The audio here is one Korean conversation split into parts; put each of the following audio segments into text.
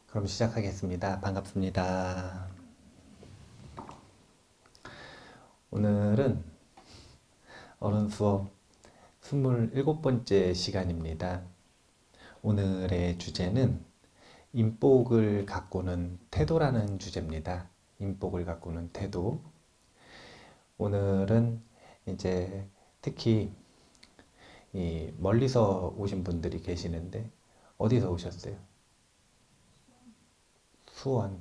그럼 시작하겠습니다. 반갑습니다. 오늘은 어른 수업 27번째 시간입니다. 오늘의 주제는 인복을 가꾸는 태도라는 주제입니다. 인복을 가꾸는 태도. 오늘은 이제 특히 멀리서 오신 분들이 계시는데 어디서 오셨어요? 수원,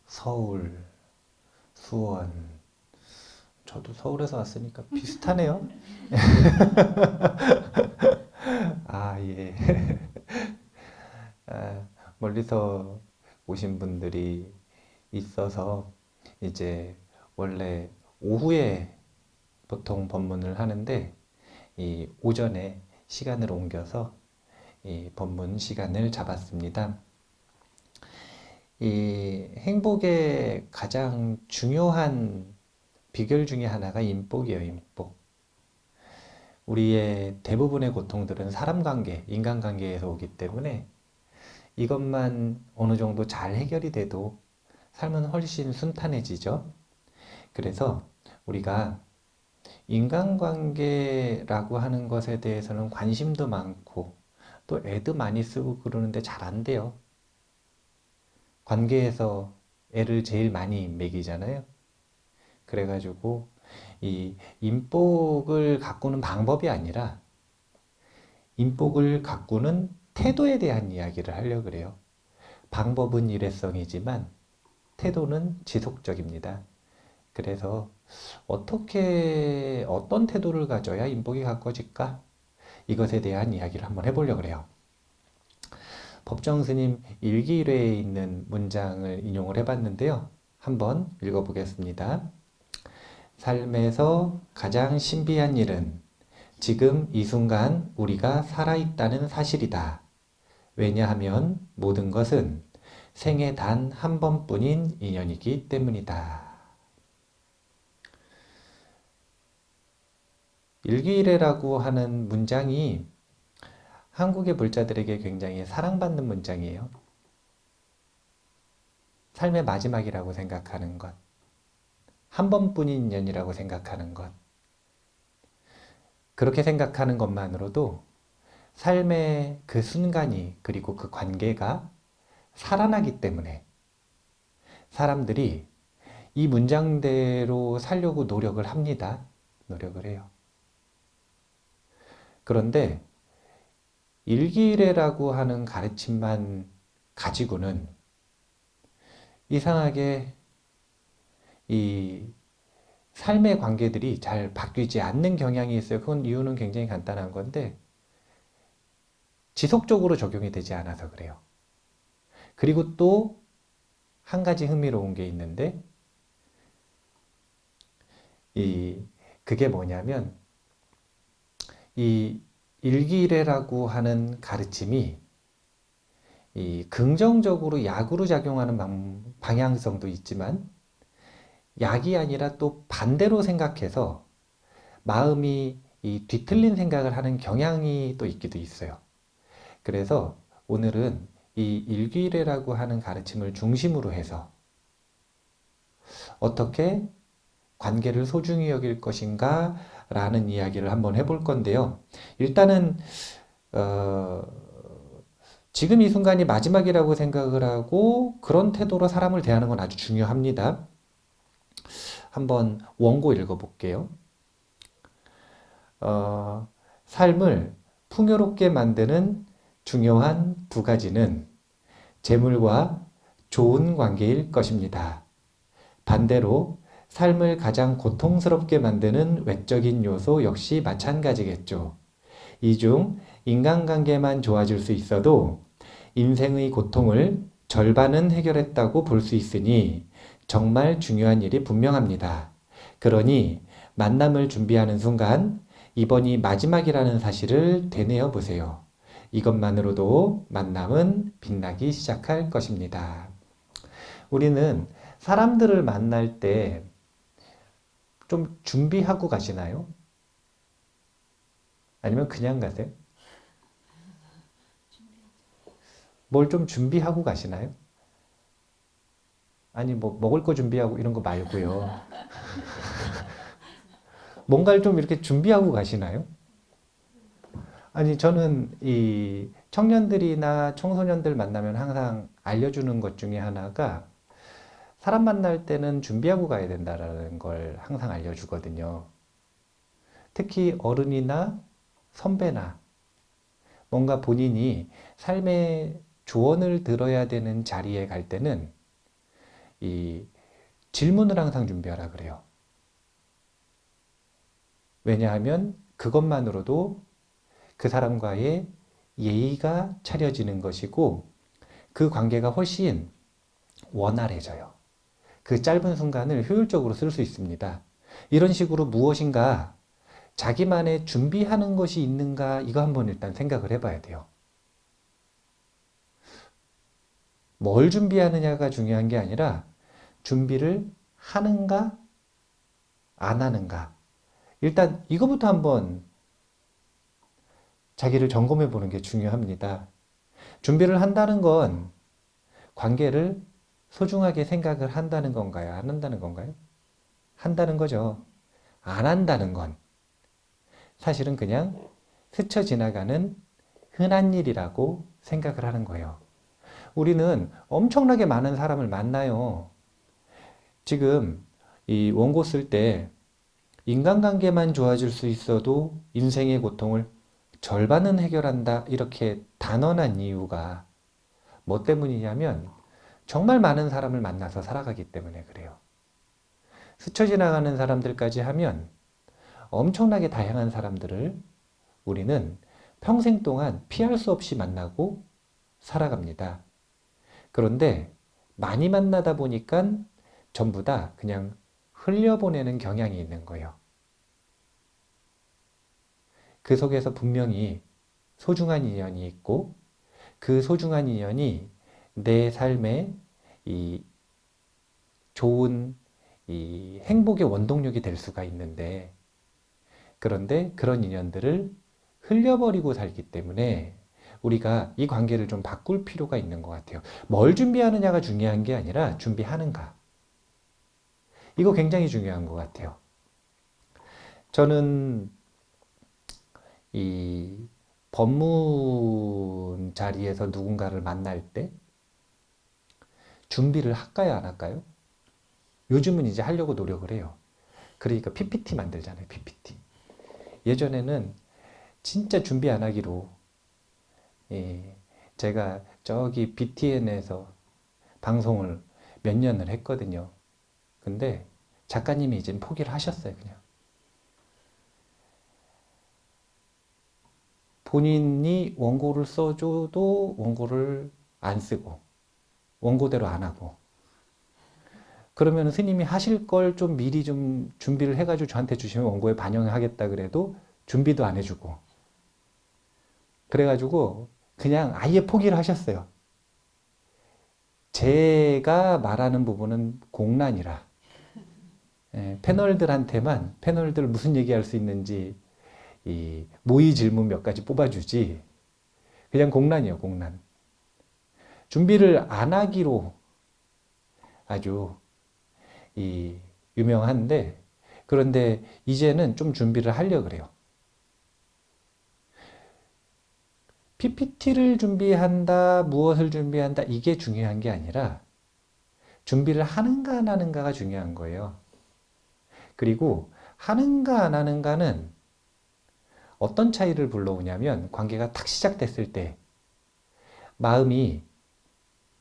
서울, 수원. 저도 서울에서 왔으니까 비슷하네요. 아, 예. 아, 멀리서 오신 분들이 있어서 이제 원래 오후에 보통 법문을 하는데 이 오전에 시간을 옮겨서 이 법문 시간을 잡았습니다. 이 행복의 가장 중요한 비결 중에 하나가 인복이에요, 인복. 우리의 대부분의 고통들은 사람 관계, 인간 관계에서 오기 때문에 이것만 어느 정도 잘 해결이 돼도 삶은 훨씬 순탄해지죠. 그래서 우리가 인간관계라고 하는 것에 대해서는 관심도 많고 또 애도 많이 쓰고 그러는데 잘 안 돼요. 관계에서 애를 제일 많이 먹이잖아요. 그래가지고 이 인복을 가꾸는 방법이 아니라 인복을 가꾸는 태도에 대한 이야기를 하려고 그래요. 방법은 일회성이지만 태도는 지속적입니다. 그래서 어떤 태도를 가져야 인복이 가꿔질까? 이것에 대한 이야기를 한번 해보려고 그래요. 법정스님 일기일회에 있는 문장을 인용을 해봤는데요. 한번 읽어보겠습니다. 삶에서 가장 신비한 일은 지금 이 순간 우리가 살아있다는 사실이다. 왜냐하면 모든 것은 생애 단 한 번뿐인 인연이기 때문이다. 일기일회라고 하는 문장이 한국의 불자들에게 굉장히 사랑받는 문장이에요. 삶의 마지막이라고 생각하는 것, 한 번뿐인 인연이라고 생각하는 것, 그렇게 생각하는 것만으로도 삶의 그 순간이 그리고 그 관계가 살아나기 때문에 사람들이 이 문장대로 살려고 노력을 합니다. 노력을 해요. 그런데 일기일회라고 하는 가르침만 가지고는 이상하게 이 삶의 관계들이 잘 바뀌지 않는 경향이 있어요. 그건 이유는 굉장히 간단한 건데 지속적으로 적용이 되지 않아서 그래요. 그리고 또 한 가지 흥미로운 게 있는데 그게 뭐냐면 이 일기일회라고 하는 가르침이 긍정적으로 약으로 작용하는 방향성도 있지만 약이 아니라 또 반대로 생각해서 마음이 뒤틀린 생각을 하는 경향이 또 있기도 있어요. 그래서 오늘은 이 일기일회라고 하는 가르침을 중심으로 해서 어떻게 관계를 소중히 여길 것인가 라는 이야기를 한번 해볼 건데요. 일단은 지금 이 순간이 마지막이라고 생각을 하고 그런 태도로 사람을 대하는 건 아주 중요합니다. 한번 원고 읽어볼게요. 삶을 풍요롭게 만드는 중요한 두 가지는 재물과 좋은 관계일 것입니다. 반대로 삶을 가장 고통스럽게 만드는 외적인 요소 역시 마찬가지겠죠. 이 중 인간관계만 좋아질 수 있어도 인생의 고통을 절반은 해결했다고 볼 수 있으니 정말 중요한 일이 분명합니다. 그러니 만남을 준비하는 순간 이번이 마지막이라는 사실을 되뇌어 보세요. 이것만으로도 만남은 빛나기 시작할 것입니다. 우리는 사람들을 만날 때 좀 준비하고 가시나요? 아니면 그냥 가세요? 뭘 좀 준비하고 가시나요? 아니, 뭐, 먹을 거 준비하고 이런 거 말고요. 뭔가를 좀 이렇게 준비하고 가시나요? 아니, 저는 이 청년들이나 청소년들 만나면 항상 알려주는 것 중에 하나가 사람 만날 때는 준비하고 가야 된다라는 걸 항상 알려주거든요. 특히 어른이나 선배나 뭔가 본인이 삶의 조언을 들어야 되는 자리에 갈 때는 이 질문을 항상 준비하라 그래요. 왜냐하면 그것만으로도 그 사람과의 예의가 차려지는 것이고 그 관계가 훨씬 원활해져요. 그 짧은 순간을 효율적으로 쓸 수 있습니다. 이런 식으로 무엇인가 자기만의 준비하는 것이 있는가 이거 한번 일단 생각을 해봐야 돼요. 뭘 준비하느냐가 중요한 게 아니라 준비를 하는가 안 하는가 일단 이거부터 한번 자기를 점검해 보는 게 중요합니다. 준비를 한다는 건 관계를 소중하게 생각을 한다는 건가요? 안 한다는 건가요? 한다는 거죠. 안 한다는 건 사실은 그냥 스쳐 지나가는 흔한 일이라고 생각을 하는 거예요. 우리는 엄청나게 많은 사람을 만나요. 지금 이 원고 쓸 때 인간관계만 좋아질 수 있어도 인생의 고통을 절반은 해결한다. 이렇게 단언한 이유가 뭐 때문이냐면 정말 많은 사람을 만나서 살아가기 때문에 그래요. 스쳐 지나가는 사람들까지 하면 엄청나게 다양한 사람들을 우리는 평생 동안 피할 수 없이 만나고 살아갑니다. 그런데 많이 만나다 보니까 전부 다 그냥 흘려보내는 경향이 있는 거예요. 그 속에서 분명히 소중한 인연이 있고 그 소중한 인연이 내 삶에 이 좋은 이 행복의 원동력이 될 수가 있는데 그런데 그런 인연들을 흘려버리고 살기 때문에 우리가 이 관계를 좀 바꿀 필요가 있는 것 같아요. 뭘 준비하느냐가 중요한 게 아니라 준비하는가. 이거 굉장히 중요한 것 같아요. 저는 이 법문 자리에서 누군가를 만날 때 준비를 할까요, 안 할까요? 요즘은 이제 하려고 노력을 해요. 그러니까 PPT 만들잖아요, PPT. 예전에는 진짜 준비 안 하기로, 예, 제가 저기 BTN에서 방송을 몇 년을 했거든요. 근데 작가님이 이제 포기를 하셨어요, 그냥. 본인이 원고를 써줘도 원고를 안 쓰고, 원고대로 안 하고. 그러면 스님이 하실 걸 좀 미리 좀 준비를 해가지고 저한테 주시면 원고에 반영하겠다 그래도 준비도 안 해주고. 그래가지고 그냥 아예 포기를 하셨어요. 제가 말하는 부분은 공란이라. 예, 패널들한테만 패널들 무슨 얘기할 수 있는지 이 모의 질문 몇 가지 뽑아주지. 그냥 공란이에요, 공란. 준비를 안 하기로 아주 이 유명한데 그런데 이제는 좀 준비를 하려고 그래요. PPT를 준비한다, 무엇을 준비한다, 이게 중요한 게 아니라 준비를 하는가 안 하는가가 중요한 거예요. 그리고 하는가 안 하는가는 어떤 차이를 불러오냐면 관계가 탁 시작됐을 때 마음이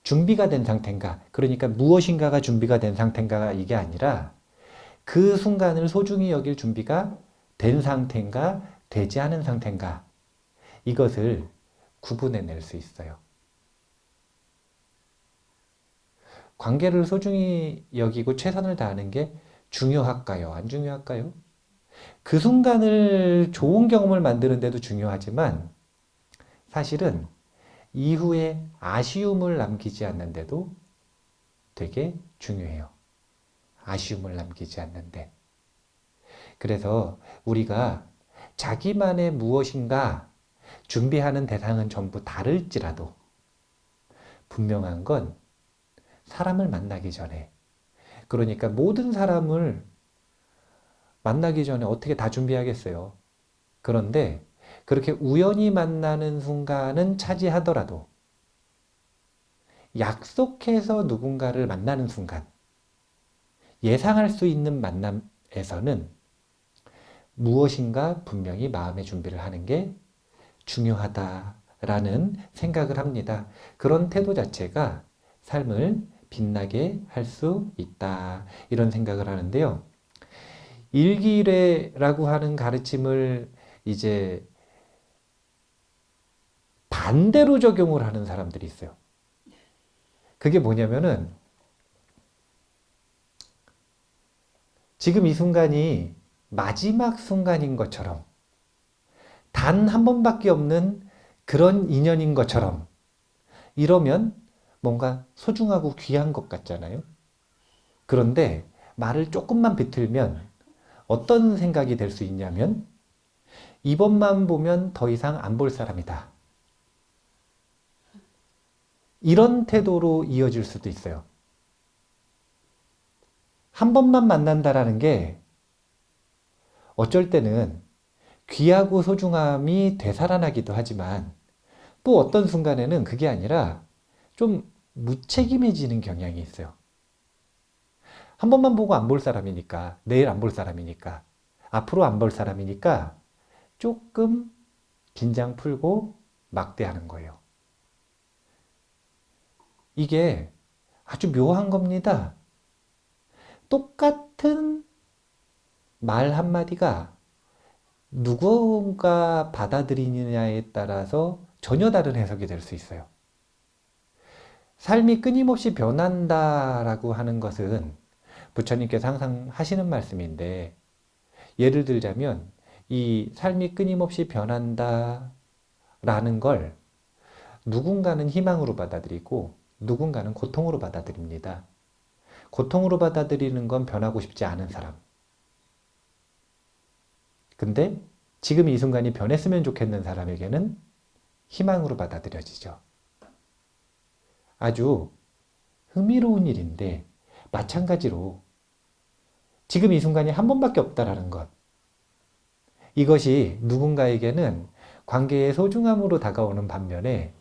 준비가 된 상태인가, 그러니까 무엇인가가 준비가 된 상태인가 이게 아니라 그 순간을 소중히 여길 준비가 된 상태인가, 되지 않은 상태인가, 이것을 구분해낼 수 있어요. 관계를 소중히 여기고 최선을 다하는 게 중요할까요? 안 중요할까요? 그 순간을 좋은 경험을 만드는데도 중요하지만 사실은 이후에 아쉬움을 남기지 않는데도 되게 중요해요. 아쉬움을 남기지 않는데. 그래서 우리가 자기만의 무엇인가 준비하는 대상은 전부 다를지라도 분명한 건 사람을 만나기 전에, 그러니까 모든 사람을 만나기 전에 어떻게 다 준비하겠어요. 그런데 그렇게 우연히 만나는 순간은 차지하더라도 약속해서 누군가를 만나는 순간, 예상할 수 있는 만남에서는 무엇인가 분명히 마음의 준비를 하는 게 중요하다라는 생각을 합니다. 그런 태도 자체가 삶을 빛나게 할 수 있다. 이런 생각을 하는데요. 일기례라고 하는 가르침을 이제 반대로 적용을 하는 사람들이 있어요. 그게 뭐냐면은 지금 이 순간이 마지막 순간인 것처럼, 단 한 번밖에 없는 그런 인연인 것처럼, 이러면 뭔가 소중하고 귀한 것 같잖아요. 그런데 말을 조금만 비틀면 어떤 생각이 될 수 있냐면, 이번만 보면 더 이상 안 볼 사람이다. 이런 태도로 이어질 수도 있어요. 한 번만 만난다라는 게 어쩔 때는 귀하고 소중함이 되살아나기도 하지만, 또 어떤 순간에는 그게 아니라 좀 무책임해지는 경향이 있어요. 한 번만 보고 안 볼 사람이니까, 내일 안 볼 사람이니까, 앞으로 안 볼 사람이니까 조금 긴장 풀고 막대하는 거예요. 이게 아주 묘한 겁니다. 똑같은 말 한마디가 누군가 받아들이느냐에 따라서 전혀 다른 해석이 될 수 있어요. 삶이 끊임없이 변한다라고 하는 것은 부처님께서 항상 하시는 말씀인데, 예를 들자면 이 삶이 끊임없이 변한다라는 걸 누군가는 희망으로 받아들이고 누군가는 고통으로 받아들입니다. 고통으로 받아들이는 건 변하고 싶지 않은 사람. 근데 지금 이 순간이 변했으면 좋겠는 사람에게는 희망으로 받아들여지죠. 아주 흥미로운 일인데, 마찬가지로 지금 이 순간이 한 번밖에 없다라는 것, 이것이 누군가에게는 관계의 소중함으로 다가오는 반면에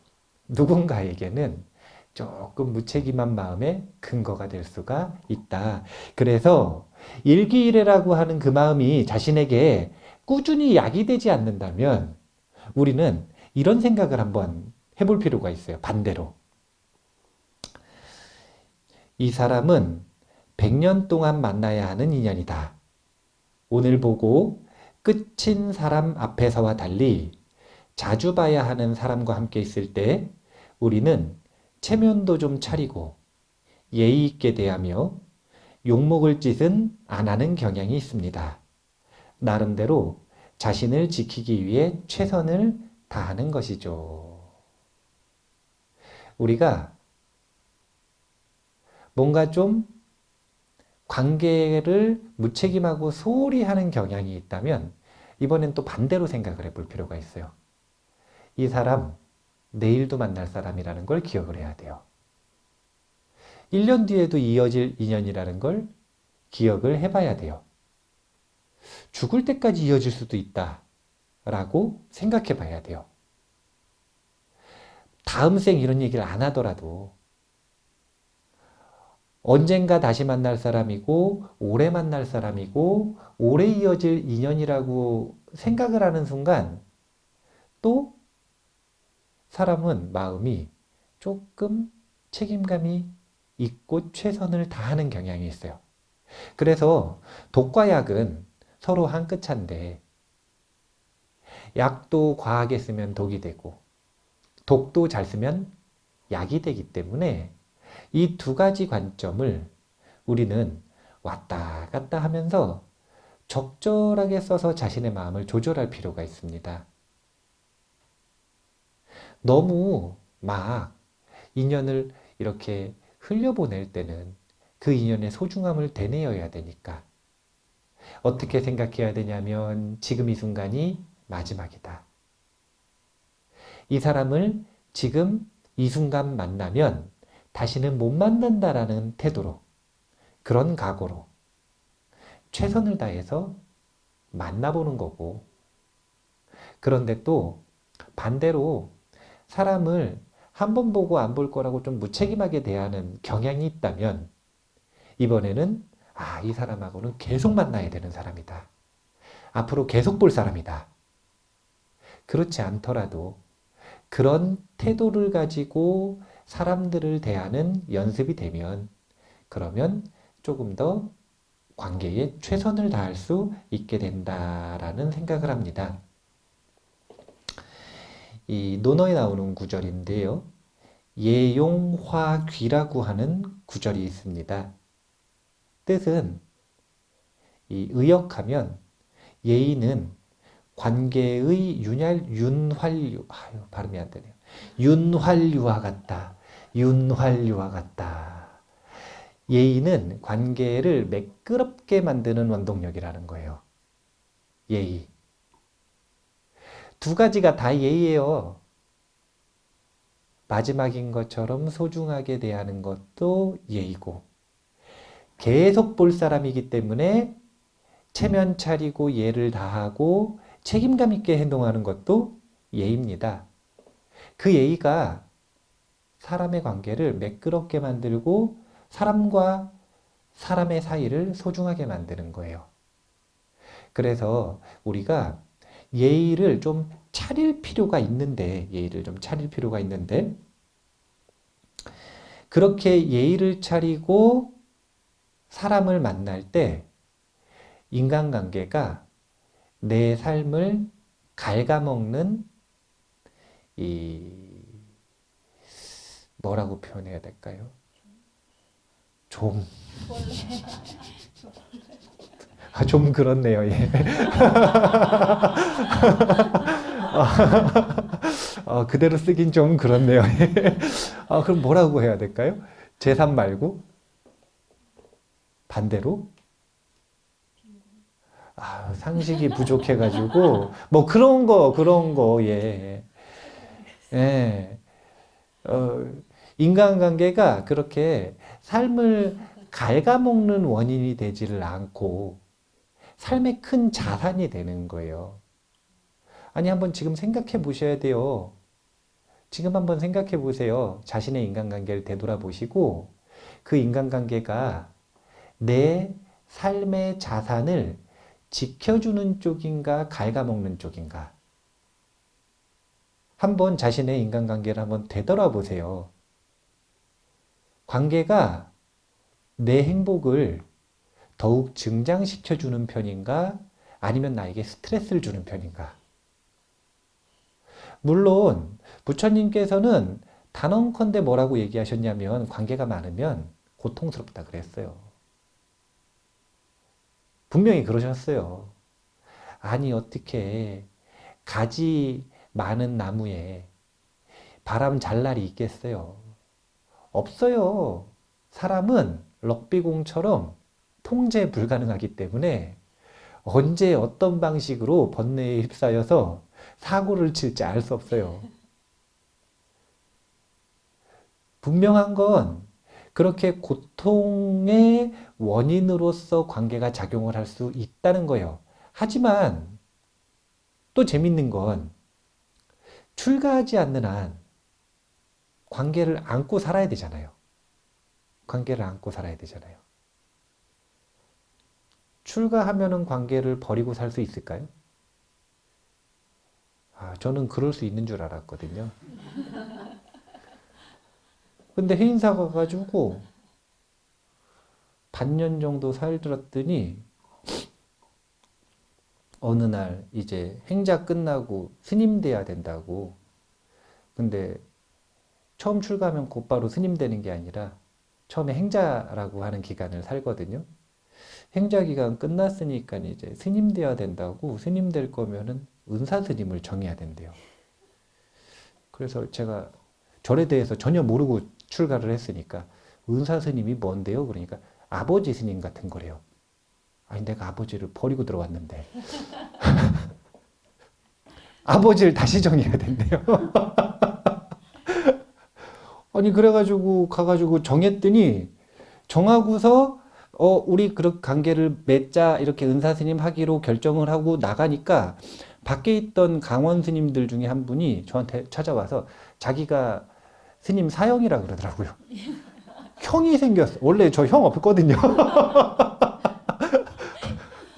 누군가에게는 조금 무책임한 마음의 근거가 될 수가 있다. 그래서 일기일해라고 하는 그 마음이 자신에게 꾸준히 약이 되지 않는다면 우리는 이런 생각을 한번 해볼 필요가 있어요. 반대로. 이 사람은 100년 동안 만나야 하는 인연이다. 오늘 보고 끝인 사람 앞에서와 달리 자주 봐야 하는 사람과 함께 있을 때 우리는 체면도 좀 차리고 예의 있게 대하며 욕먹을 짓은 안 하는 경향이 있습니다. 나름대로 자신을 지키기 위해 최선을 다하는 것이죠. 우리가 뭔가 좀 관계를 무책임하고 소홀히 하는 경향이 있다면 이번엔 또 반대로 생각을 해볼 필요가 있어요. 이 사람 내일도 만날 사람이라는 걸 기억을 해야 돼요. 1년 뒤에도 이어질 인연이라는 걸 기억을 해봐야 돼요. 죽을 때까지 이어질 수도 있다 라고 생각해 봐야 돼요. 다음 생 이런 얘기를 안 하더라도 언젠가 다시 만날 사람이고 오래 만날 사람이고 오래 이어질 인연이라고 생각을 하는 순간 또 사람은 마음이 조금 책임감이 있고 최선을 다하는 경향이 있어요. 그래서 독과 약은 서로 한 끗 차인데, 약도 과하게 쓰면 독이 되고 독도 잘 쓰면 약이 되기 때문에 이 두 가지 관점을 우리는 왔다 갔다 하면서 적절하게 써서 자신의 마음을 조절할 필요가 있습니다. 너무 막 인연을 이렇게 흘려보낼 때는 그 인연의 소중함을 되뇌어야 되니까 어떻게 생각해야 되냐면 지금 이 순간이 마지막이다. 이 사람을 지금 이 순간 만나면 다시는 못 만난다라는 태도로, 그런 각오로 최선을 다해서 만나보는 거고, 그런데 또 반대로 사람을 한 번 보고 안 볼 거라고 좀 무책임하게 대하는 경향이 있다면 이번에는 이 사람하고는 계속 만나야 되는 사람이다. 앞으로 계속 볼 사람이다. 그렇지 않더라도 그런 태도를 가지고 사람들을 대하는 연습이 되면 그러면 조금 더 관계에 최선을 다할 수 있게 된다라는 생각을 합니다. 이 논어에 나오는 구절인데요. 예용화귀라고 하는 구절이 있습니다. 뜻은 이 의역하면 예의는 관계의 발음이 안 되네요. 윤활유와 같다. 윤활유와 같다. 예의는 관계를 매끄럽게 만드는 원동력이라는 거예요. 예의. 두 가지가 다 예의예요. 마지막인 것처럼 소중하게 대하는 것도 예의고, 계속 볼 사람이기 때문에 체면 차리고 예를 다하고 책임감 있게 행동하는 것도 예의입니다. 그 예의가 사람의 관계를 매끄럽게 만들고 사람과 사람의 사이를 소중하게 만드는 거예요. 그래서 우리가 예의를 좀 차릴 필요가 있는데, 그렇게 예의를 차리고 사람을 만날 때 인간관계가 내 삶을 갉아먹는 뭐라고 표현해야 될까요? 좀 그렇네요. 예. 그대로 쓰긴 좀 그렇네요. 예. 그럼 뭐라고 해야 될까요? 제3 말고 반대로? 상식이 부족해가지고 뭐 그런 거, 예. 예. 인간관계가 그렇게 삶을 갉아먹는 원인이 되지를 않고 삶의 큰 자산이 되는 거예요. 아니, 한번 지금 생각해 보셔야 돼요. 지금 한번 생각해 보세요. 자신의 인간관계를 되돌아보시고 그 인간관계가 내 삶의 자산을 지켜주는 쪽인가, 갉아먹는 쪽인가. 한번 자신의 인간관계를 한번 되돌아보세요. 관계가 내 행복을 더욱 증장시켜주는 편인가, 아니면 나에게 스트레스를 주는 편인가. 물론 부처님께서는 단언컨대 뭐라고 얘기하셨냐면 관계가 많으면 고통스럽다 그랬어요. 분명히 그러셨어요. 아니, 어떻게 가지 많은 나무에 바람 잘 날이 있겠어요? 없어요. 사람은 럭비공처럼 통제 불가능하기 때문에 언제 어떤 방식으로 번뇌에 휩싸여서 사고를 칠지 알 수 없어요. 분명한 건 그렇게 고통의 원인으로서 관계가 작용을 할 수 있다는 거예요. 하지만 또 재밌는 건 출가하지 않는 한 관계를 안고 살아야 되잖아요. 관계를 안고 살아야 되잖아요. 출가하면은 관계를 버리고 살 수 있을까요? 저는 그럴 수 있는 줄 알았거든요. 근데 해인사 가가지고 반년 정도 살들었더니 어느 날 이제 행자 끝나고 스님 돼야 된다고. 근데 처음 출가하면 곧바로 스님 되는 게 아니라 처음에 행자라고 하는 기간을 살거든요. 행자 기간 끝났으니까 이제 스님 돼야 된다고. 스님 될 거면은 은사 스님을 정해야 된대요. 그래서 제가 절에 대해서 전혀 모르고 출가를 했으니까 은사 스님이 뭔데요? 그러니까 아버지 스님 같은 거래요. 아니, 내가 아버지를 버리고 들어왔는데. 아버지를 다시 정해야 된대요. 아니, 그래가지고 가가지고 정했더니 정하고서 우리 그런 관계를 맺자 이렇게 은사 스님 하기로 결정을 하고 나가니까 밖에 있던 강원 스님들 중에 한 분이 저한테 찾아와서 자기가 스님 사형이라 그러더라고요. 형이 생겼어. 원래 저 형 없거든요.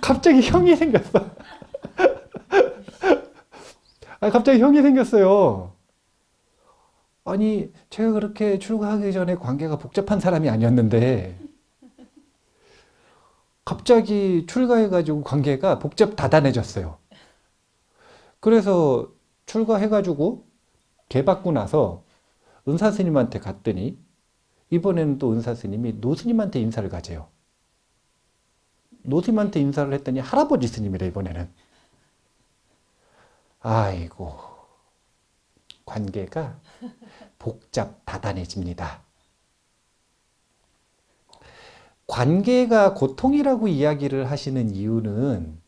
갑자기 형이 생겼어. 아, 갑자기 형이 생겼어요. 아니, 제가 그렇게 출가하기 전에 관계가 복잡한 사람이 아니었는데 갑자기 출가해가지고 관계가 복잡다단해졌어요. 그래서 출가해가지고 개 받고 나서 은사 스님한테 갔더니 이번에는 또 은사 스님이 노 스님한테 인사를 가재요. 노 스님한테 인사를 했더니 할아버지 스님이래, 이번에는. 아이고, 관계가 복잡다단해집니다. 관계가 고통이라고 이야기를 하시는 이유는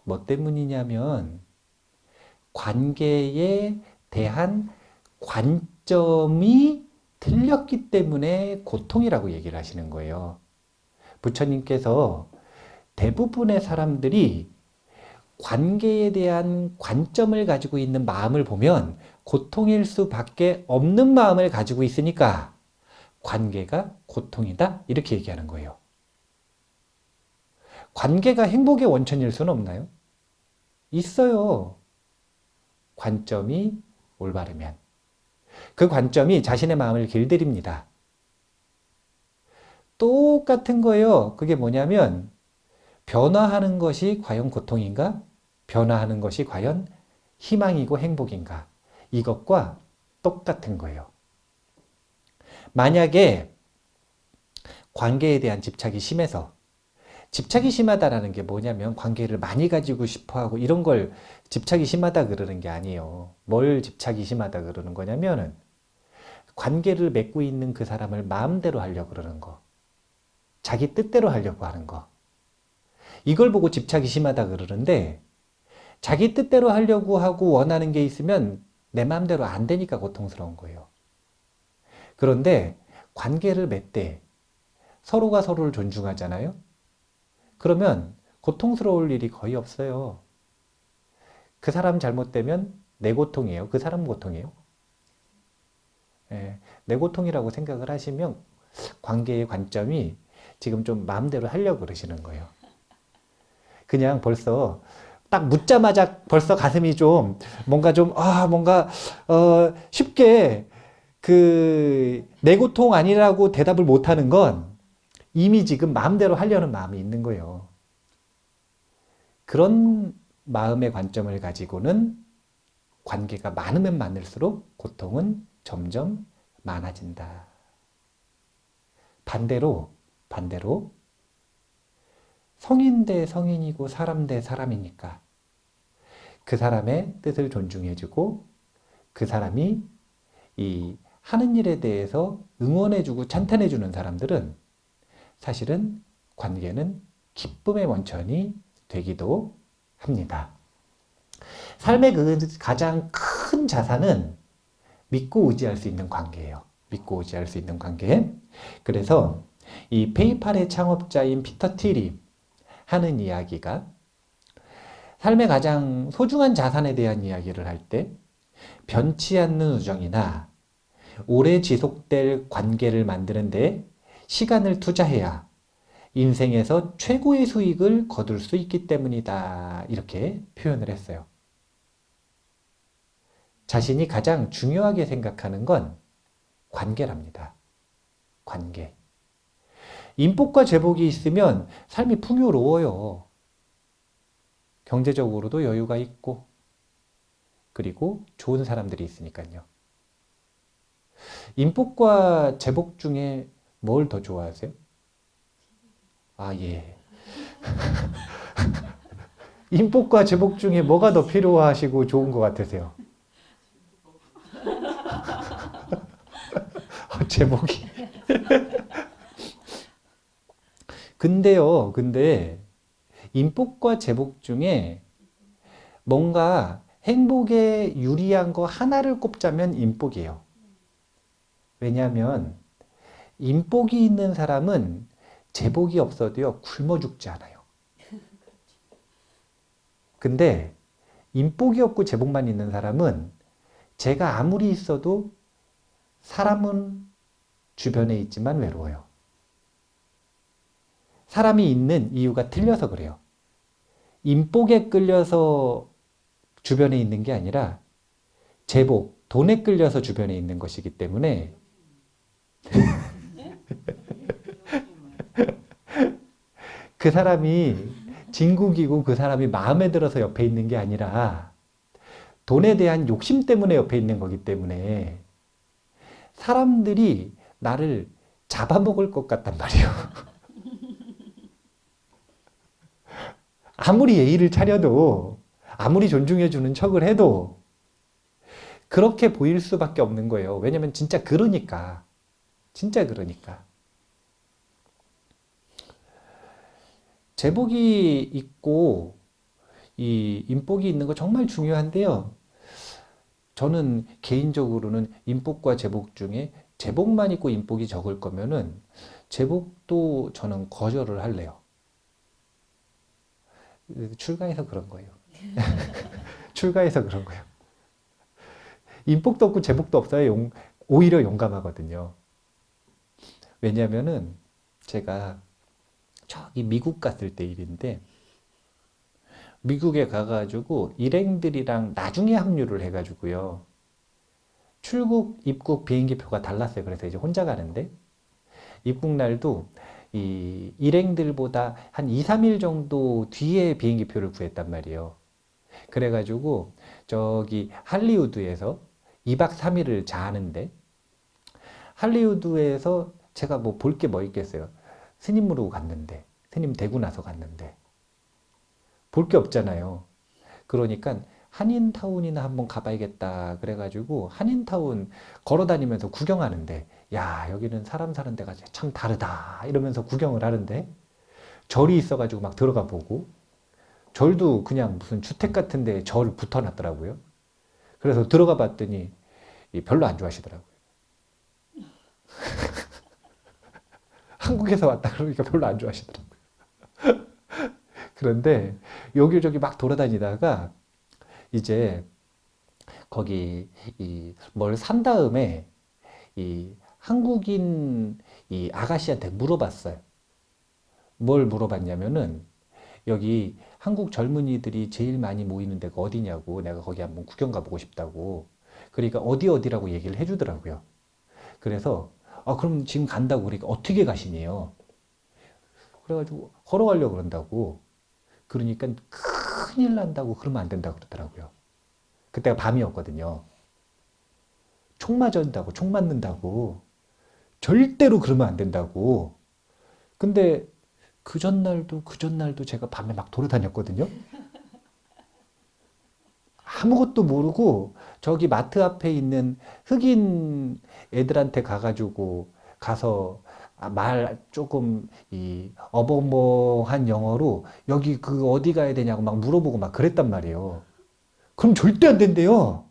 뭐 때문이냐면 관계에 대한 관점이 틀렸기 때문에 고통이라고 얘기를 하시는 거예요. 부처님께서 대부분의 사람들이 관계에 대한 관점을 가지고 있는 마음을 보면 고통일 수밖에 없는 마음을 가지고 있으니까 관계가 고통이다, 이렇게 얘기하는 거예요. 관계가 행복의 원천일 수는 없나요? 있어요. 관점이 올바르면. 그 관점이 자신의 마음을 길들입니다. 똑같은 거예요. 그게 뭐냐면 변화하는 것이 과연 고통인가? 변화하는 것이 과연 희망이고 행복인가? 이것과 똑같은 거예요. 만약에 관계에 대한 집착이 심해서, 집착이 심하다라는 게 뭐냐면 관계를 많이 가지고 싶어 하고 이런 걸 집착이 심하다 그러는 게 아니에요. 뭘 집착이 심하다 그러는 거냐면은 관계를 맺고 있는 그 사람을 마음대로 하려고 그러는 거. 자기 뜻대로 하려고 하는 거. 이걸 보고 집착이 심하다 그러는데 자기 뜻대로 하려고 하고 원하는 게 있으면 내 마음대로 안 되니까 고통스러운 거예요. 그런데 관계를 맺되 서로가 서로를 존중하잖아요. 그러면 고통스러울 일이 거의 없어요. 그 사람 잘못되면 내 고통이에요. 그 사람 고통이에요. 내 고통이라고 생각을 하시면 관계의 관점이 지금 좀 마음대로 하려고 그러시는 거예요. 그냥 벌써 딱 묻자마자 벌써 가슴이 좀 뭔가 쉽게 내 고통 아니라고 대답을 못하는 건 이미 지금 마음대로 하려는 마음이 있는 거예요. 그런 마음의 관점을 가지고는 관계가 많으면 많을수록 고통은 점점 많아진다. 반대로 성인 대 성인이고 사람 대 사람이니까 그 사람의 뜻을 존중해주고 그 사람이 이 하는 일에 대해서 응원해주고 찬탄해주는 사람들은 사실은 관계는 기쁨의 원천이 되기도 합니다. 삶의 그 가장 큰 자산은 믿고 의지할 수 있는 관계예요. 믿고 의지할 수 있는 관계. 그래서 이 페이팔의 창업자인 피터 틸이 하는 이야기가 삶의 가장 소중한 자산에 대한 이야기를 할 때 변치 않는 우정이나 오래 지속될 관계를 만드는 데 시간을 투자해야 인생에서 최고의 수익을 거둘 수 있기 때문이다. 이렇게 표현을 했어요. 자신이 가장 중요하게 생각하는 건 관계랍니다. 관계. 인복과 제복이 있으면 삶이 풍요로워요. 경제적으로도 여유가 있고 그리고 좋은 사람들이 있으니까요. 인복과 제복 중에 뭘 더 좋아하세요? 아, 예. 인복과 제복 중에 뭐가 더 필요하시고 좋은 것 같으세요? 제복이. 근데 인복과 제복 중에 뭔가 행복에 유리한 거 하나를 꼽자면 인복이에요. 왜냐하면 인복이 있는 사람은 제복이 없어도요, 굶어 죽지 않아요. 근데 인복이 없고 제복만 있는 사람은 제가 아무리 있어도 사람은 주변에 있지만 외로워요. 사람이 있는 이유가 틀려서 그래요. 인복에 끌려서 주변에 있는 게 아니라 제복, 돈에 끌려서 주변에 있는 것이기 때문에 그 사람이 진국이고 그 사람이 마음에 들어서 옆에 있는 게 아니라 돈에 대한 욕심 때문에 옆에 있는 거기 때문에 사람들이 나를 잡아먹을 것 같단 말이에요. 아무리 예의를 차려도 아무리 존중해주는 척을 해도 그렇게 보일 수밖에 없는 거예요. 왜냐면 진짜 그러니까. 진짜 그러니까. 제복이 있고 이 인복이 있는 거 정말 중요한데요. 저는 개인적으로는 인복과 제복 중에 제복만 있고 인복이 적을 거면은 제복도 저는 거절을 할래요. 출가해서 그런 거예요. 출가해서 그런 거예요. 인복도 없고 제복도 없어야 오히려 용감하거든요. 왜냐면은 제가 저기 미국 갔을 때 일인데 미국에 가가지고 일행들이랑 나중에 합류를 해가지고요. 출국, 입국 비행기표가 달랐어요. 그래서 이제 혼자 가는데 입국 날도 이 일행들보다 한 2, 3일 정도 뒤에 비행기표를 구했단 말이에요. 그래가지고 저기 할리우드에서 2박 3일을 자는데 할리우드에서 제가 뭐 볼 게 뭐 있겠어요. 스님으로 갔는데 스님 되고 나서 갔는데 볼 게 없잖아요. 그러니까 한인타운이나 한번 가봐야겠다 그래가지고 한인타운 걸어다니면서 구경하는데 야 여기는 사람 사는 데가 참 다르다 이러면서 구경을 하는데 절이 있어가지고 막 들어가 보고 절도 그냥 무슨 주택 같은 데에 절 붙어놨더라고요. 그래서 들어가 봤더니 별로 안 좋아하시더라고요. 한국에서 왔다 그러니까 별로 안 좋아하시더라고요. 그런데 여기저기 막 돌아다니다가 이제 거기 뭘 산 다음에 이 한국인 이 아가씨한테 물어봤어요. 뭘 물어봤냐면은 여기 한국 젊은이들이 제일 많이 모이는 데가 어디냐고 내가 거기 한번 구경 가보고 싶다고. 그러니까 어디라고 얘기를 해주더라고요. 그래서 그럼 지금 간다고 그러니까 어떻게 가시니요? 그래가지고 걸어가려고 그런다고. 그러니까 큰일 난다고 그러면 안 된다고 그러더라고요. 그때가 밤이었거든요. 총 맞은다고, 총 맞는다고. 절대로 그러면 안 된다고. 근데 그 전날도 제가 밤에 막 돌아다녔거든요. 아무것도 모르고 저기 마트 앞에 있는 흑인 애들한테 가서 말 조금 어벙벙한 영어로 여기 그 어디 가야 되냐고 막 물어보고 막 그랬단 말이에요. 그럼 절대 안 된대요.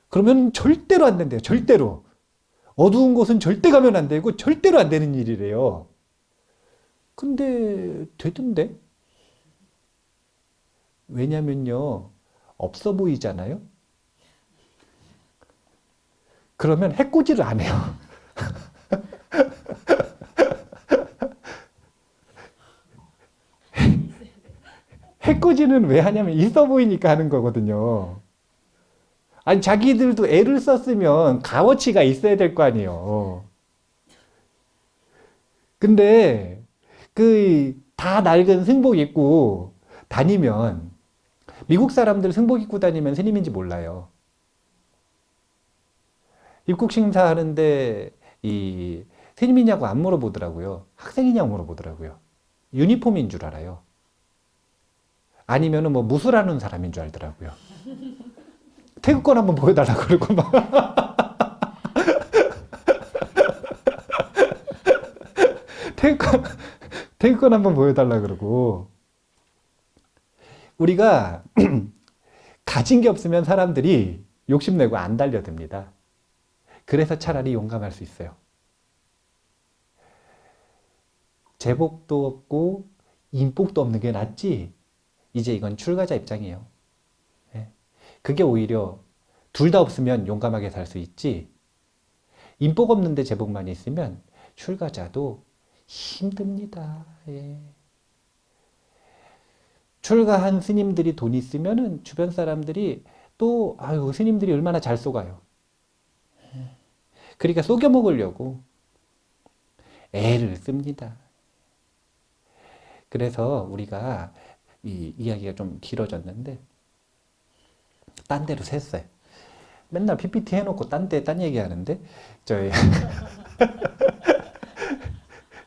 그러면 절대로 안 된대요. 절대로. 어두운 곳은 절대 가면 안 되고 절대로 안 되는 일이래요. 근데 되던데? 왜냐면요. 없어 보이잖아요. 그러면 해코지를 안 해요. 해코지는 왜 하냐면 있어 보이니까 하는 거거든요. 아니 자기들도 애를 썼으면 값어치가 있어야 될 거 아니에요. 근데 그 다 낡은 승복 입고 다니면 미국 사람들 승복 입고 다니면 스님인지 몰라요. 입국 심사하는데 이 스님이냐고 안 물어보더라고요. 학생이냐고 물어보더라고요. 유니폼인 줄 알아요. 아니면은 뭐 무술하는 사람인 줄 알더라고요. 태극권 한번 보여달라고 그러고 막. 태극권, 탱크건 한번 보여달라 그러고. 우리가 가진 게 없으면 사람들이 욕심내고 안 달려듭니다. 그래서 차라리 용감할 수 있어요. 제복도 없고 인복도 없는 게 낫지. 이제 이건 출가자 입장이에요. 예. 그게 오히려 둘 다 없으면 용감하게 살 수 있지. 인복 없는데 제복만 있으면 출가자도 힘듭니다. 예. 출가한 스님들이 돈 있으면은 주변 사람들이 또 아유 스님들이 얼마나 잘 속아요. 그러니까 속여 먹으려고 애를 씁니다. 그래서 우리가 이 이야기가 좀 길어졌는데 딴 데로 샜어요. 맨날 PPT 해놓고 딴 얘기 하는데 저희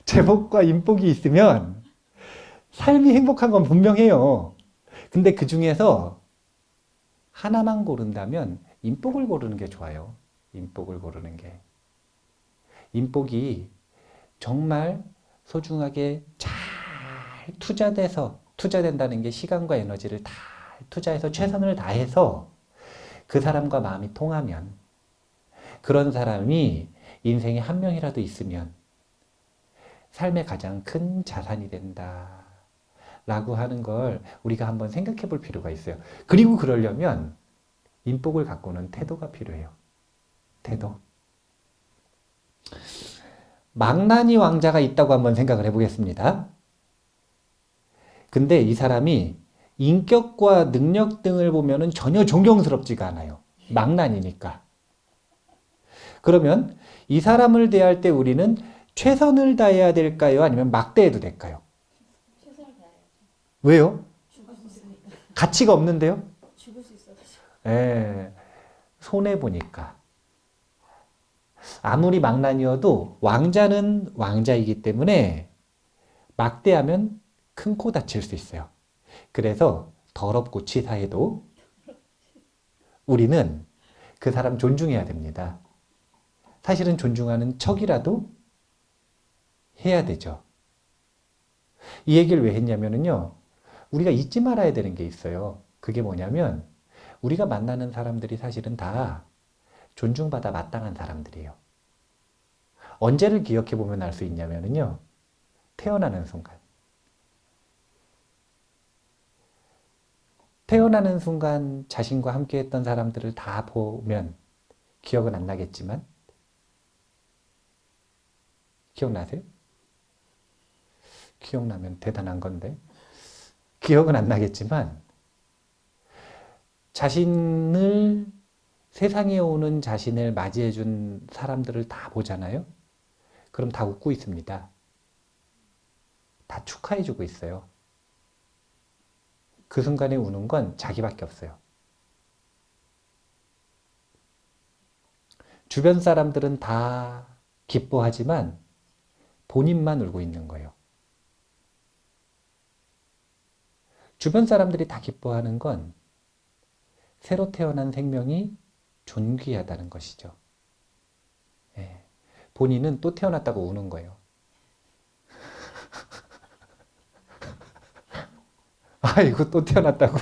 제복과 인복이 있으면 삶이 행복한 건 분명해요. 근데 그 중에서 하나만 고른다면 인복을 고르는 게 좋아요. 인복을 고르는 게. 인복이 정말 소중하게 잘 투자된다는 게 시간과 에너지를 다 투자해서 최선을 다해서 그 사람과 마음이 통하면 그런 사람이 인생에 한 명이라도 있으면 삶의 가장 큰 자산이 된다. 라고 하는 걸 우리가 한번 생각해 볼 필요가 있어요. 그리고 그러려면 인복을 갖고는 태도가 필요해요. 태도. 망나니 왕자가 있다고 한번 생각을 해보겠습니다. 근데 이 사람이 인격과 능력 등을 보면은 전혀 존경스럽지가 않아요. 망나니니까. 그러면 이 사람을 대할 때 우리는 최선을 다해야 될까요? 아니면 막대해도 될까요? 최선을 다해야죠. 왜요? 죽을 수 있으니까. 가치가 없는데요? 죽을 수 있어가지고. 예, 손해보니까. 아무리 망나니여도 왕자는 왕자이기 때문에 막대하면 큰 코 다칠 수 있어요. 그래서 더럽고 치사해도 우리는 그 사람 존중해야 됩니다. 사실은 존중하는 척이라도 해야 되죠. 이 얘기를 왜 했냐면요. 우리가 잊지 말아야 되는 게 있어요. 그게 뭐냐면 우리가 만나는 사람들이 사실은 다 존중받아 마땅한 사람들이에요. 언제를 기억해 보면 알 수 있냐면요. 태어나는 순간. 태어나는 순간 자신과 함께 했던 사람들을 다 보면 기억은 안 나겠지만 기억나세요? 기억나면 대단한 건데 기억은 안 나겠지만 자신을 세상에 오는 자신을 맞이해 준 사람들을 다 보잖아요. 그럼 다 웃고 있습니다. 다 축하해 주고 있어요. 그 순간에 우는 건 자기밖에 없어요. 주변 사람들은 다 기뻐하지만 본인만 울고 있는 거예요. 주변 사람들이 다 기뻐하는 건 새로 태어난 생명이 존귀하다는 것이죠. 예. 본인은 또 태어났다고 우는 거예요. 아이고, 또 태어났다고.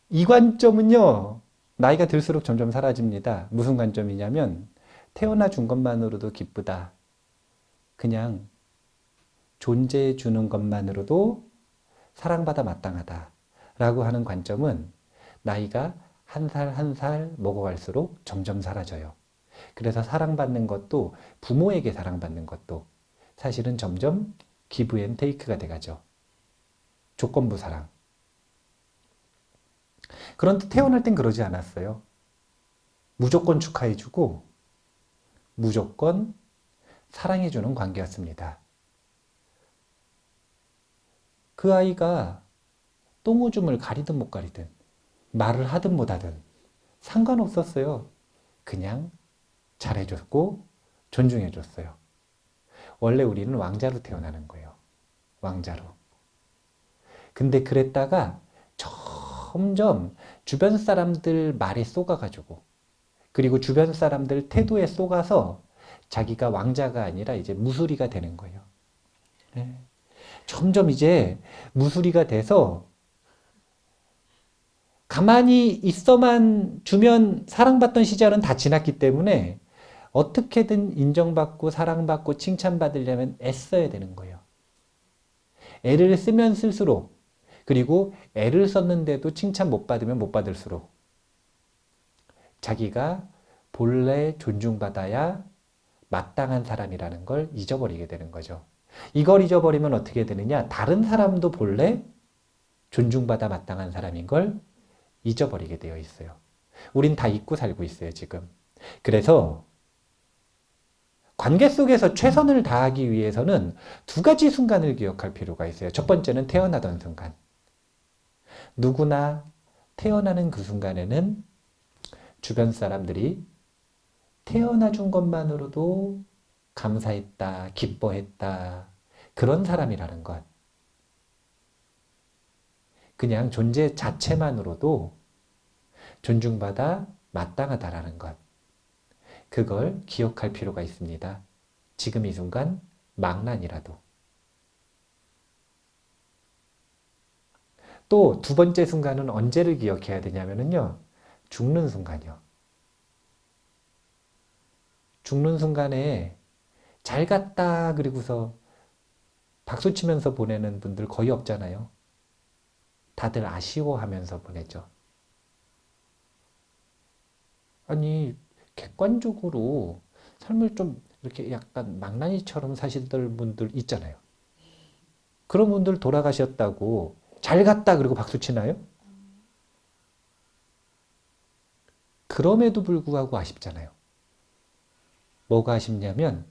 이 관점은요, 나이가 들수록 점점 사라집니다. 무슨 관점이냐면, 태어나 준 것만으로도 기쁘다. 그냥 존재해 주는 것만으로도 사랑받아 마땅하다. 라고 하는 관점은 나이가 한 살 한 살 먹어갈수록 점점 사라져요. 그래서 사랑받는 것도 부모에게 사랑받는 것도 사실은 점점 기브 앤 테이크가 돼가죠. 조건부 사랑. 그런데 태어날 땐 그러지 않았어요. 무조건 축하해주고 무조건 사랑해주는 관계였습니다. 그 아이가 똥오줌을 가리든 못 가리든 말을 하든 못하든 상관없었어요. 그냥 잘해줬고 존중해줬어요. 원래 우리는 왕자로 태어나는 거예요. 왕자로. 근데 그랬다가 점점 주변 사람들 말에 쏘가가지고 그리고 주변 사람들 태도에 속아서 자기가 왕자가 아니라 이제 무수리가 되는 거예요. 네. 점점 이제 무수리가 돼서 가만히 있어만 주면 사랑받던 시절은 다 지났기 때문에 어떻게든 인정받고 사랑받고 칭찬받으려면 애써야 되는 거예요. 애를 쓰면 쓸수록, 그리고 애를 썼는데도 칭찬 못 받으면 못 받을수록 자기가 본래 존중받아야 마땅한 사람이라는 걸 잊어버리게 되는 거죠. 이걸 잊어버리면 어떻게 되느냐? 다른 사람도 본래 존중받아 마땅한 사람인 걸 잊어버리게 되어 있어요. 우린 다 잊고 살고 있어요, 지금. 그래서 관계 속에서 최선을 다하기 위해서는 두 가지 순간을 기억할 필요가 있어요. 첫 번째는 태어나던 순간. 누구나 태어나는 그 순간에는 주변 사람들이 태어나 준 것만으로도 감사했다, 기뻐했다, 그런 사람이라는 것. 그냥 존재 자체만으로도 존중받아 마땅하다라는 것. 그걸 기억할 필요가 있습니다. 지금 이 순간 망난이라도. 또 두 번째 순간은 언제를 기억해야 되냐면요. 죽는 순간이요. 죽는 순간에 잘 갔다 그리고서 박수 치면서 보내는 분들 거의 없잖아요. 다들 아쉬워하면서 보내죠. 아니, 객관적으로 삶을 좀 이렇게 약간 망나니처럼 사시던 분들 있잖아요. 그런 분들 돌아가셨다고 잘 갔다 그리고 박수 치나요? 그럼에도 불구하고 아쉽잖아요. 뭐가 아쉽냐면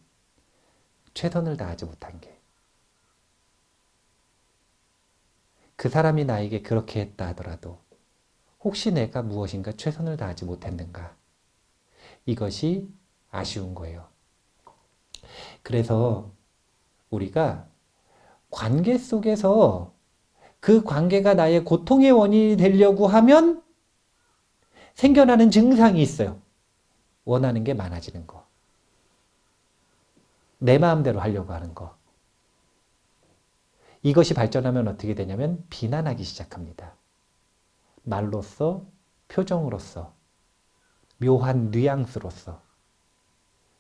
최선을 다하지 못한 게. 그 사람이 나에게 그렇게 했다 하더라도 혹시 내가 무엇인가 최선을 다하지 못했는가? 이것이 아쉬운 거예요. 그래서 우리가 관계 속에서 그 관계가 나의 고통의 원인이 되려고 하면 생겨나는 증상이 있어요. 원하는 게 많아지는 거. 내 마음대로 하려고 하는 거. 이것이 발전하면 어떻게 되냐면 비난하기 시작합니다. 말로써, 표정으로써, 묘한 뉘앙스로써,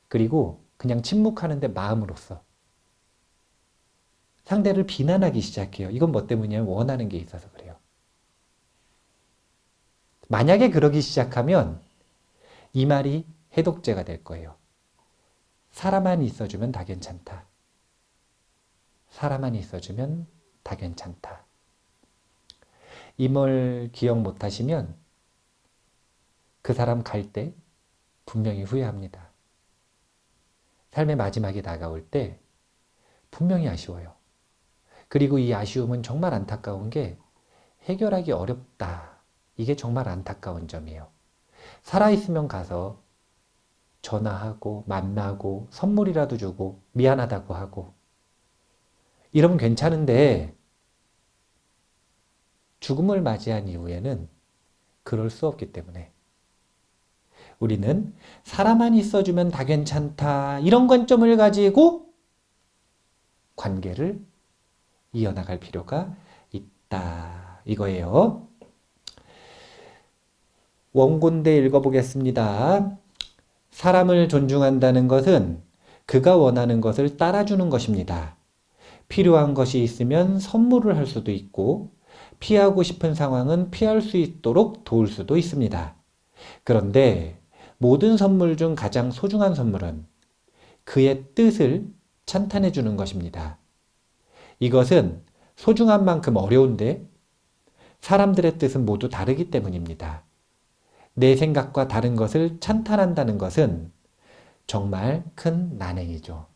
그리고 그냥 침묵하는데 마음으로써 상대를 비난하기 시작해요. 이건 뭐 때문이냐면 원하는 게 있어서 그래요. 만약에 그러기 시작하면 이 말이 해독제가 될 거예요. 사람만 있어주면 다 괜찮다. 사람만 있어주면 다 괜찮다. 이 말 기억 못하시면 그 사람 갈 때 분명히 후회합니다. 삶의 마지막이 다가올 때 분명히 아쉬워요. 그리고 이 아쉬움은 정말 안타까운 게 해결하기 어렵다. 이게 정말 안타까운 점이에요. 살아있으면 가서 전화하고 만나고 선물이라도 주고 미안하다고 하고 이러면 괜찮은데 죽음을 맞이한 이후에는 그럴 수 없기 때문에 우리는 사람만 있어주면 다 괜찮다 이런 관점을 가지고 관계를 이어나갈 필요가 있다 이거예요. 원곤대 읽어보겠습니다. 사람을 존중한다는 것은 그가 원하는 것을 따라주는 것입니다. 필요한 것이 있으면 선물을 할 수도 있고 피하고 싶은 상황은 피할 수 있도록 도울 수도 있습니다. 그런데 모든 선물 중 가장 소중한 선물은 그의 뜻을 찬탄해 주는 것입니다. 이것은 소중한 만큼 어려운데 사람들의 뜻은 모두 다르기 때문입니다. 내 생각과 다른 것을 찬탄한다는 것은 정말 큰 난행이죠.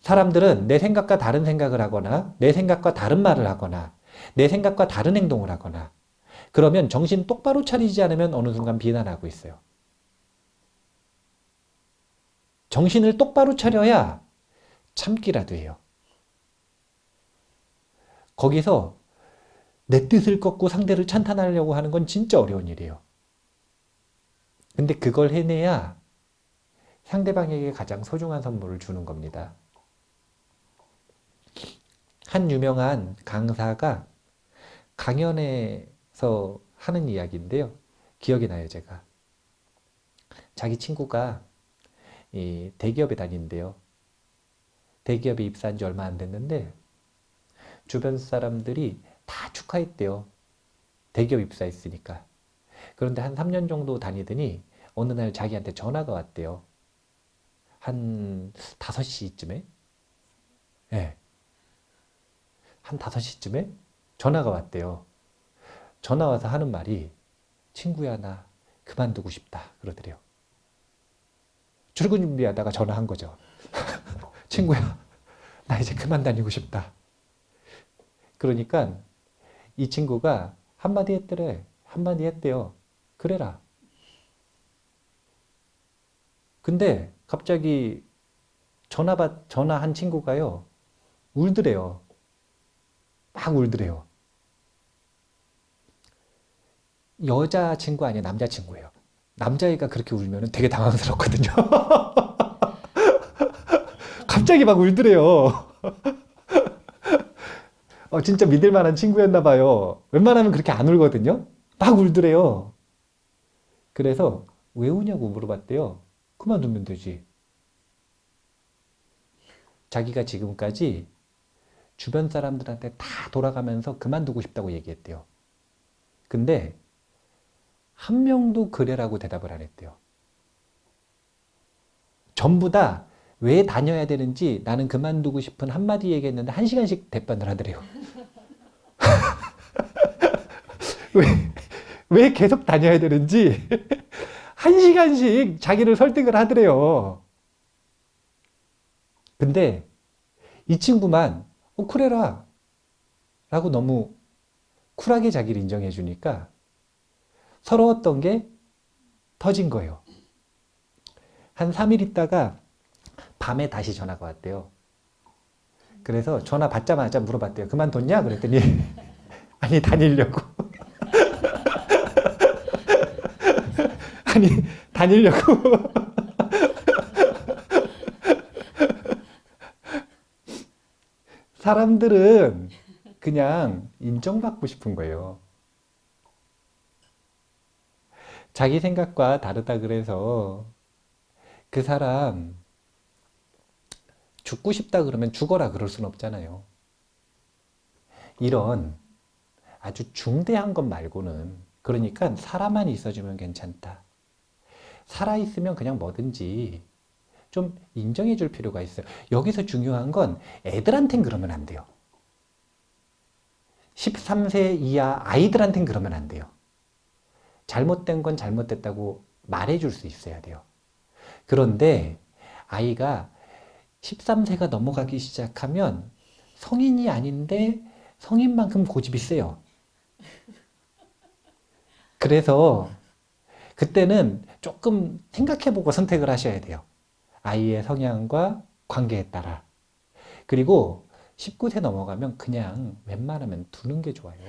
사람들은 내 생각과 다른 생각을 하거나 내 생각과 다른 말을 하거나 내 생각과 다른 행동을 하거나 그러면 정신 똑바로 차리지 않으면 어느 순간 비난하고 있어요. 정신을 똑바로 차려야 참기라도 해요. 거기서 내 뜻을 꺾고 상대를 찬탄하려고 하는 건 진짜 어려운 일이에요. 근데 그걸 해내야 상대방에게 가장 소중한 선물을 주는 겁니다. 한 유명한 강사가 강연에서 하는 이야기인데요. 기억이 나요, 제가. 자기 친구가 이 대기업에 다니는데요. 대기업에 입사한 지 얼마 안 됐는데 주변 사람들이 다 축하했대요. 대기업 입사했으니까. 그런데 한 3년 정도 다니더니 어느 날 자기한테 전화가 왔대요. 한 5시쯤에? 네. 한 5시쯤에 전화가 왔대요. 전화 와서 하는 말이 친구야 나 그만두고 싶다 그러더래요. 출근 준비하다가 전화한 거죠. 친구야 나 이제 그만 다니고 싶다. 그러니까 이 친구가 한마디 했더래. 한마디 했대요. 그래라. 근데 갑자기 전화한 친구가요. 울더래요. 막 울더래요. 여자친구 아니에요. 남자친구예요. 남자애가 그렇게 울면 되게 당황스럽거든요. 갑자기 막 울더래요. 진짜 믿을 만한 친구였나 봐요. 웬만하면 그렇게 안 울거든요. 막 울더래요. 그래서 왜 우냐고 물어봤대요. 그만두면 되지. 자기가 지금까지 주변 사람들한테 다 돌아가면서 그만두고 싶다고 얘기했대요. 근데 한 명도 그래라고 대답을 안 했대요. 전부 다 왜 다녀야 되는지 나는 그만두고 싶은 한마디 얘기했는데 1시간씩 대반을 하더래요. 왜 계속 다녀야 되는지 1시간씩 자기를 설득을 하더래요. 근데 이 친구만 그래라 라고 너무 쿨하게 자기를 인정해 주니까 서러웠던 게 터진 거예요. 한 3일 있다가 밤에 다시 전화가 왔대요. 그래서 전화 받자마자 물어봤대요. 그만뒀냐? 그랬더니 아니 다니려고. 아니 다니려고. 사람들은 그냥 인정받고 싶은 거예요. 자기 생각과 다르다 그래서 그 사람 죽고 싶다 그러면 죽어라 그럴 순 없잖아요. 이런 아주 중대한 것 말고는 그러니까 사람만 있어주면 괜찮다. 살아있으면 그냥 뭐든지 좀 인정해 줄 필요가 있어요. 여기서 중요한 건 애들한텐 그러면 안 돼요. 13세 이하 아이들한텐 그러면 안 돼요. 잘못된 건 잘못됐다고 말해 줄 수 있어야 돼요. 그런데 아이가 13세가 넘어가기 시작하면 성인이 아닌데 성인만큼 고집이 세요. 그래서 그때는 조금 생각해보고 선택을 하셔야 돼요. 아이의 성향과 관계에 따라. 그리고 19세 넘어가면 그냥 웬만하면 두는 게 좋아요.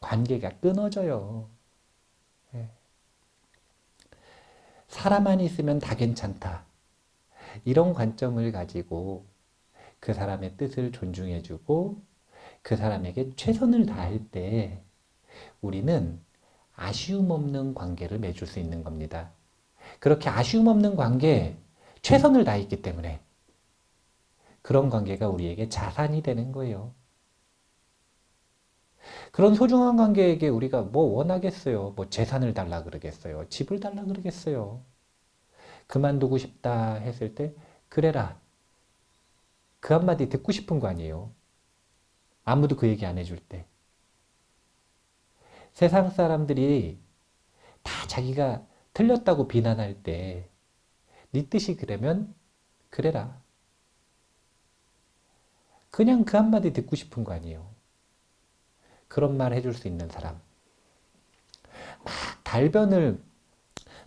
관계가 끊어져요. 예. 사람만 있으면 다 괜찮다. 이런 관점을 가지고 그 사람의 뜻을 존중해주고 그 사람에게 최선을 다할 때 우리는 아쉬움 없는 관계를 맺을 수 있는 겁니다. 그렇게 아쉬움 없는 관계, 최선을 다했기 때문에 그런 관계가 우리에게 자산이 되는 거예요. 그런 소중한 관계에게 우리가 뭐 원하겠어요? 뭐 재산을 달라 그러겠어요? 집을 달라 그러겠어요? 그만두고 싶다 했을 때 그래라. 그 한마디 듣고 싶은 거 아니에요? 아무도 그 얘기 안 해줄 때. 세상 사람들이 다 자기가 틀렸다고 비난할 때 네 뜻이 그러면 그래라. 그냥 그 한마디 듣고 싶은 거 아니에요? 그런 말 해줄 수 있는 사람. 막 달변을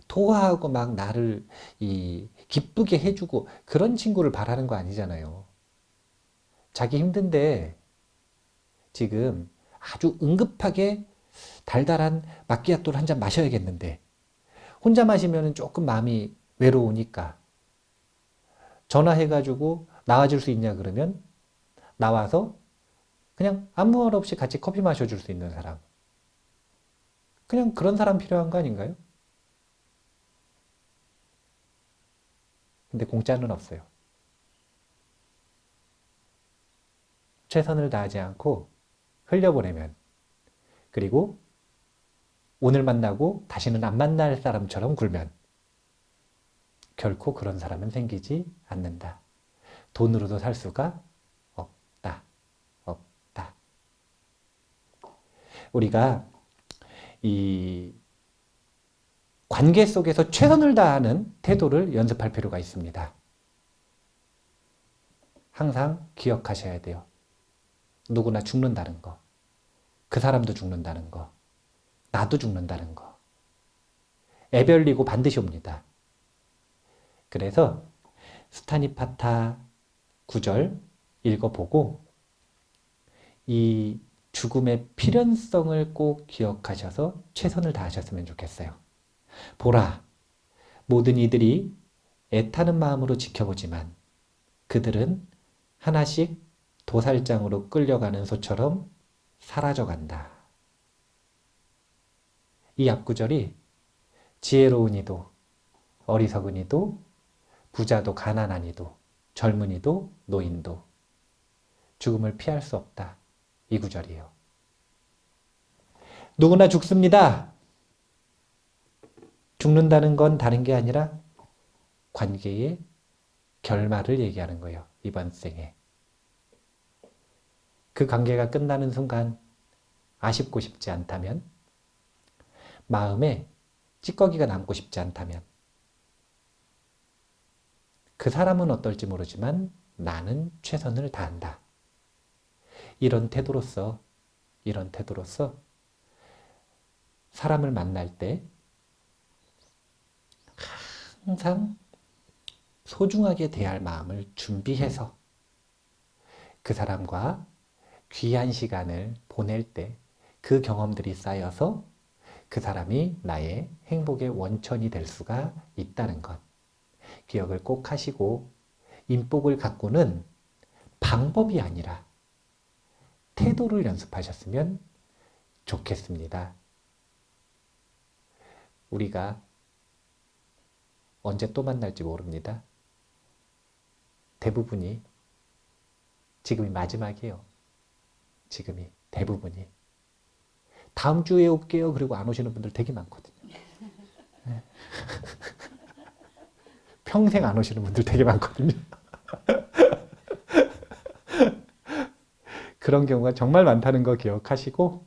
토하고 막 나를 기쁘게 해주고 그런 친구를 바라는 거 아니잖아요. 자기 힘든데 지금 아주 응급하게 달달한 마끼아또를 한 잔 마셔야겠는데 혼자 마시면 조금 마음이 외로우니까 전화해가지고 나와줄 수 있냐 그러면 나와서 그냥 아무 말 없이 같이 커피 마셔줄 수 있는 사람. 그냥 그런 사람 필요한 거 아닌가요? 근데 공짜는 없어요. 최선을 다하지 않고 흘려보내면, 그리고 오늘 만나고 다시는 안 만날 사람처럼 굴면 결코 그런 사람은 생기지 않는다. 돈으로도 살 수가 없다. 없다. 우리가 이 관계 속에서 최선을 다하는 태도를 연습할 필요가 있습니다. 항상 기억하셔야 돼요. 누구나 죽는다는 거. 그 사람도 죽는다는 거. 나도 죽는다는 거. 애별리고 반드시 옵니다. 그래서 스타니파타 구절 읽어보고 이 죽음의 필연성을 꼭 기억하셔서 최선을 다하셨으면 좋겠어요. 보라, 모든 이들이 애타는 마음으로 지켜보지만 그들은 하나씩 도살장으로 끌려가는 소처럼 사라져간다. 이 앞구절이 지혜로운 이도 어리석은 이도 부자도 가난한 이도 젊은이도 노인도 죽음을 피할 수 없다. 이 구절이에요. 누구나 죽습니다. 죽는다는 건 다른 게 아니라 관계의 결말을 얘기하는 거예요. 이번 생에. 그 관계가 끝나는 순간 아쉽고 싶지 않다면, 마음에 찌꺼기가 남고 싶지 않다면, 그 사람은 어떨지 모르지만 나는 최선을 다한다. 이런 태도로서 사람을 만날 때 항상 소중하게 대할 마음을 준비해서 그 사람과 귀한 시간을 보낼 때 그 경험들이 쌓여서 그 사람이 나의 행복의 원천이 될 수가 있다는 것. 기억을 꼭 하시고, 인복을 가꾸는 방법이 아니라 태도를 연습하셨으면 좋겠습니다. 우리가 언제 또 만날지 모릅니다. 대부분이 지금이 마지막이에요. 지금이 대부분이. 다음 주에 올게요. 그리고 안 오시는 분들 되게 많거든요. 네. 평생 안 오시는 분들 되게 많거든요. 그런 경우가 정말 많다는 거 기억하시고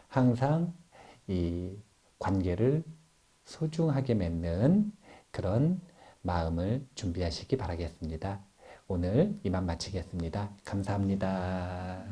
항상 이 관계를 소중하게 맺는 그런 마음을 준비하시기 바라겠습니다. 오늘 이만 마치겠습니다. 감사합니다.